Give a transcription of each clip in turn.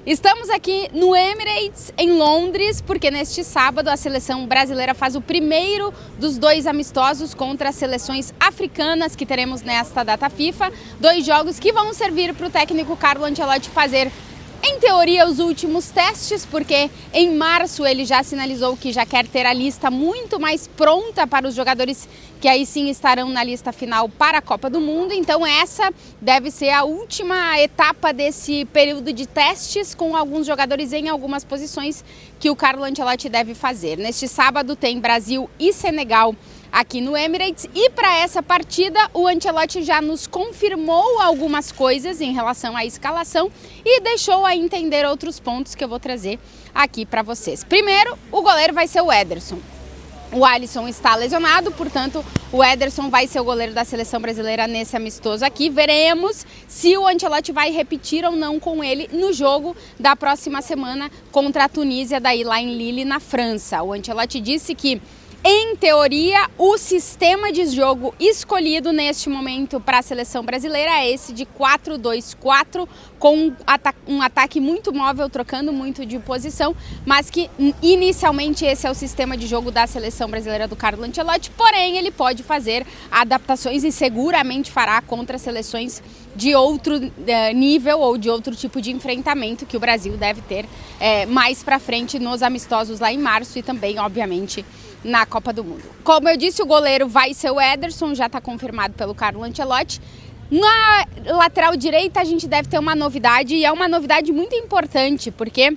Estamos aqui no Emirates, em Londres, porque neste sábado a seleção brasileira faz o primeiro dos 2 amistosos contra as seleções africanas que teremos nesta data FIFA. 2 jogos que vão servir para o técnico Carlo Ancelotti fazer, em teoria, os últimos testes, porque em março ele já sinalizou que já quer ter a lista muito mais pronta para os jogadores que aí sim estarão na lista final para a Copa do Mundo. Então essa deve ser a última etapa desse período de testes com alguns jogadores em algumas posições que o Carlo Ancelotti deve fazer. Neste sábado tem Brasil e Senegal aqui no Emirates, e para essa partida o Ancelotti já nos confirmou algumas coisas em relação à escalação e deixou a entender outros pontos que eu vou trazer aqui para vocês. Primeiro, o goleiro vai ser o Ederson. O Alisson está lesionado, portanto o Ederson vai ser o goleiro da seleção brasileira nesse amistoso aqui. Veremos se o Ancelotti vai repetir ou não com ele no jogo da próxima semana contra a Tunísia, daí lá em Lille, na França. O Ancelotti disse que, em teoria, o sistema de jogo escolhido neste momento para a seleção brasileira é esse de 4-2-4, com um ataque muito móvel, trocando muito de posição, mas que inicialmente esse é o sistema de jogo da seleção brasileira do Carlo Ancelotti, porém ele pode fazer adaptações e seguramente fará contra seleções de outro nível ou de outro tipo de enfrentamento que o Brasil deve ter mais para frente nos amistosos lá em março e também, obviamente, na Copa do Mundo. Como eu disse, o goleiro vai ser o Ederson, já está confirmado pelo Carlo Ancelotti. Na lateral direita a gente deve ter uma novidade, e é uma novidade muito importante, porque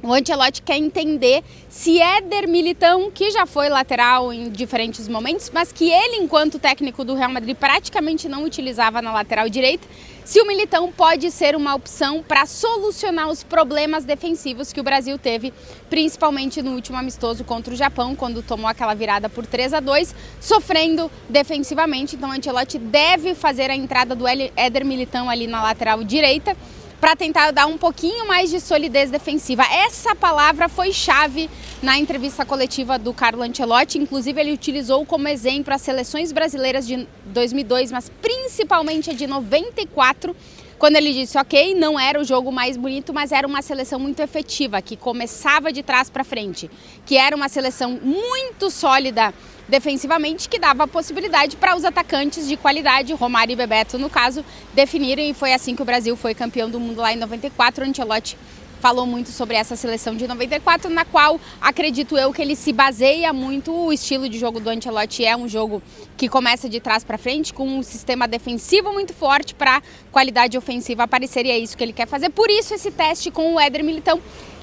o Ancelotti quer entender se Éder Militão, que já foi lateral em diferentes momentos, mas que ele, enquanto técnico do Real Madrid, praticamente não utilizava na lateral direita, se o Militão pode ser uma opção para solucionar os problemas defensivos que o Brasil teve, principalmente no último amistoso contra o Japão, quando tomou aquela virada por 3-2, sofrendo defensivamente. Então o Ancelotti deve fazer a entrada do Éder Militão ali na lateral direita, para tentar dar um pouquinho mais de solidez defensiva. Essa palavra foi chave na entrevista coletiva do Carlo Ancelotti, inclusive ele utilizou como exemplo as seleções brasileiras de 2002, mas principalmente a de 94, quando ele disse, ok, não era o jogo mais bonito, mas era uma seleção muito efetiva, que começava de trás para frente, que era uma seleção muito sólida defensivamente, que dava a possibilidade para os atacantes de qualidade, Romário e Bebeto no caso, definirem, e foi assim que o Brasil foi campeão do mundo lá em 94. O Ancelotti falou muito sobre essa seleção de 94, na qual acredito eu que ele se baseia muito. O estilo de jogo do Ancelotti é um jogo que começa de trás para frente, com um sistema defensivo muito forte para qualidade ofensiva aparecer, e é isso que ele quer fazer. Por isso esse teste com o Éder Militão,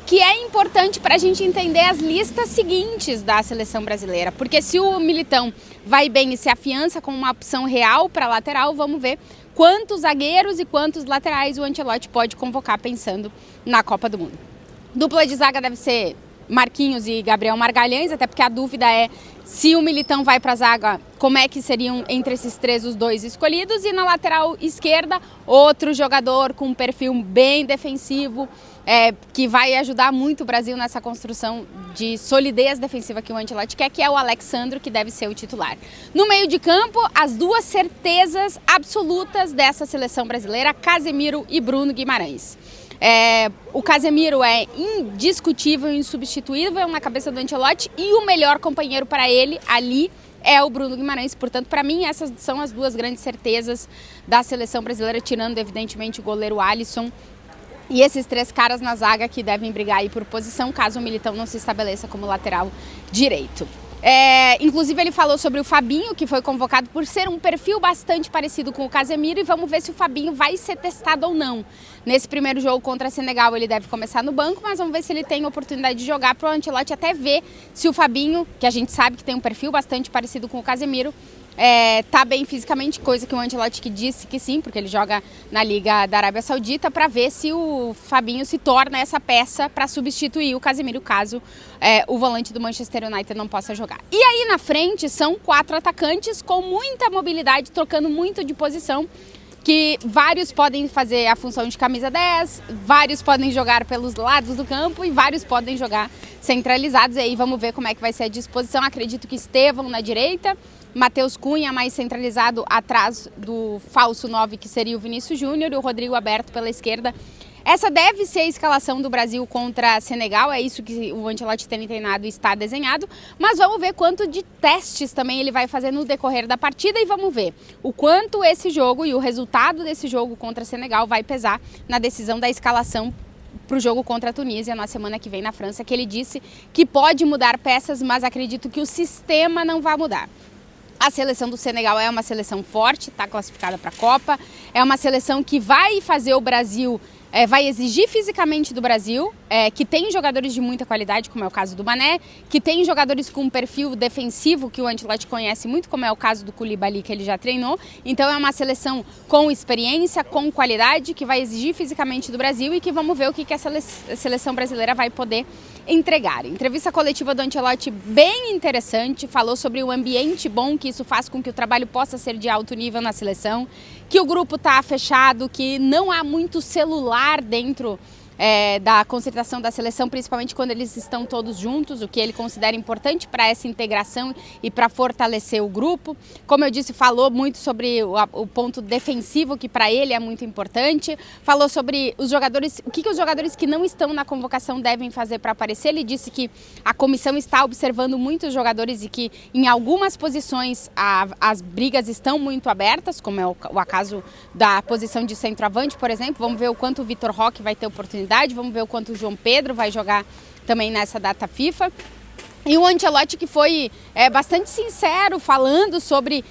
que é importante para a gente entender as listas seguintes da seleção brasileira. Porque se o Militão vai bem e se afiança como uma opção real para lateral, vamos ver quantos zagueiros e quantos laterais o Ancelotti pode convocar pensando na Copa do Mundo. Dupla de zaga deve ser Marquinhos e Gabriel Magalhães, até porque a dúvida é se o Militão vai para a zaga, como é que seriam entre esses 3 os 2 escolhidos. E na lateral esquerda, outro jogador com um perfil bem defensivo, que vai ajudar muito o Brasil nessa construção de solidez defensiva que o Ancelotti quer, que é o Alex Sandro, que deve ser o titular. No meio de campo, as 2 certezas absolutas dessa seleção brasileira, Casemiro e Bruno Guimarães. O Casemiro é indiscutível, insubstituível na cabeça do Ancelotti, e o melhor companheiro para ele ali é o Bruno Guimarães. Portanto, para mim, essas são as 2 grandes certezas da seleção brasileira, tirando evidentemente o goleiro Alisson, e esses 3 caras na zaga que devem brigar aí por posição, caso o Militão não se estabeleça como lateral direito. Inclusive ele falou sobre o Fabinho, que foi convocado por ser um perfil bastante parecido com o Casemiro, e vamos ver se o Fabinho vai ser testado ou não. Nesse primeiro jogo contra Senegal ele deve começar no banco, mas vamos ver se ele tem oportunidade de jogar, para o Ancelotti até ver se o Fabinho, que a gente sabe que tem um perfil bastante parecido com o Casemiro, tá bem fisicamente, coisa que o Ancelotti que disse que sim, porque ele joga na Liga da Arábia Saudita, para ver se o Fabinho se torna essa peça para substituir o Casemiro, caso o volante do Manchester United não possa jogar. E aí na frente são 4 atacantes com muita mobilidade, trocando muito de posição, que vários podem fazer a função de camisa 10, vários podem jogar pelos lados do campo e vários podem jogar centralizados. E aí vamos ver como é que vai ser a disposição. Acredito que Estevão na direita, Matheus Cunha mais centralizado atrás do falso 9, que seria o Vinícius Júnior, e o Rodrigo aberto pela esquerda. Essa deve ser a escalação do Brasil contra Senegal, é isso que o Ancelotti tem treinado e está desenhado, mas vamos ver quanto de testes também ele vai fazer no decorrer da partida e vamos ver o quanto esse jogo e o resultado desse jogo contra Senegal vai pesar na decisão da escalação para o jogo contra a Tunísia na semana que vem na França, que ele disse que pode mudar peças, mas acredito que o sistema não vai mudar. A seleção do Senegal é uma seleção forte, está classificada para a Copa, é uma seleção que vai fazer o Brasil, vai exigir fisicamente do Brasil, que tem jogadores de muita qualidade, como é o caso do Mané, que tem jogadores com um perfil defensivo que o Ancelotti conhece muito, como é o caso do Koulibaly, que ele já treinou. Então é uma seleção com experiência, com qualidade, que vai exigir fisicamente do Brasil e que vamos ver o que a seleção brasileira vai poder entregar. Entrevista coletiva do Ancelotti bem interessante, falou sobre o ambiente bom que isso faz com que o trabalho possa ser de alto nível na seleção, que o grupo está fechado, que não há muito celular dentro da concentração da seleção, principalmente quando eles estão todos juntos, o que ele considera importante para essa integração e para fortalecer o grupo. Como eu disse, falou muito sobre o ponto defensivo, que para ele é muito importante, falou sobre os jogadores, o que os jogadores que não estão na convocação devem fazer para aparecer. Ele disse que a comissão está observando muitos jogadores e que em algumas posições as brigas estão muito abertas, como é o caso da posição de centroavante, por exemplo. Vamos ver o quanto o Vitor Roque vai ter oportunidade. Vamos ver o quanto o João Pedro vai jogar também nessa data FIFA. E o Ancelotti, que foi bastante sincero falando sobre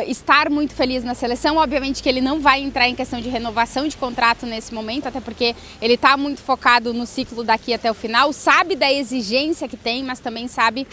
estar muito feliz na seleção. Obviamente que ele não vai entrar em questão de renovação de contrato nesse momento, até porque ele está muito focado no ciclo daqui até o final, sabe da exigência que tem, mas também sabe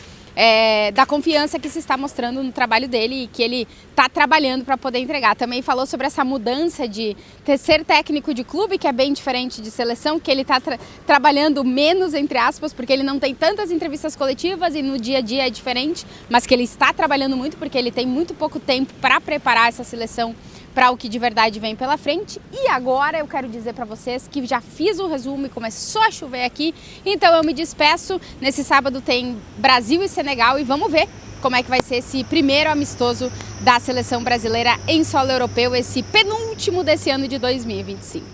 da confiança que se está mostrando no trabalho dele e que ele está trabalhando para poder entregar. Também falou sobre essa mudança de ser técnico de clube, que é bem diferente de seleção, que ele está trabalhando menos, entre aspas, porque ele não tem tantas entrevistas coletivas e no dia a dia é diferente, mas que ele está trabalhando muito porque ele tem muito pouco tempo para preparar essa seleção para o que de verdade vem pela frente. E agora eu quero dizer para vocês que já fiz o resumo e começou a chover aqui, então eu me despeço. Nesse sábado tem Brasil e Senegal e vamos ver como é que vai ser esse primeiro amistoso da seleção brasileira em solo europeu, esse penúltimo desse ano de 2025.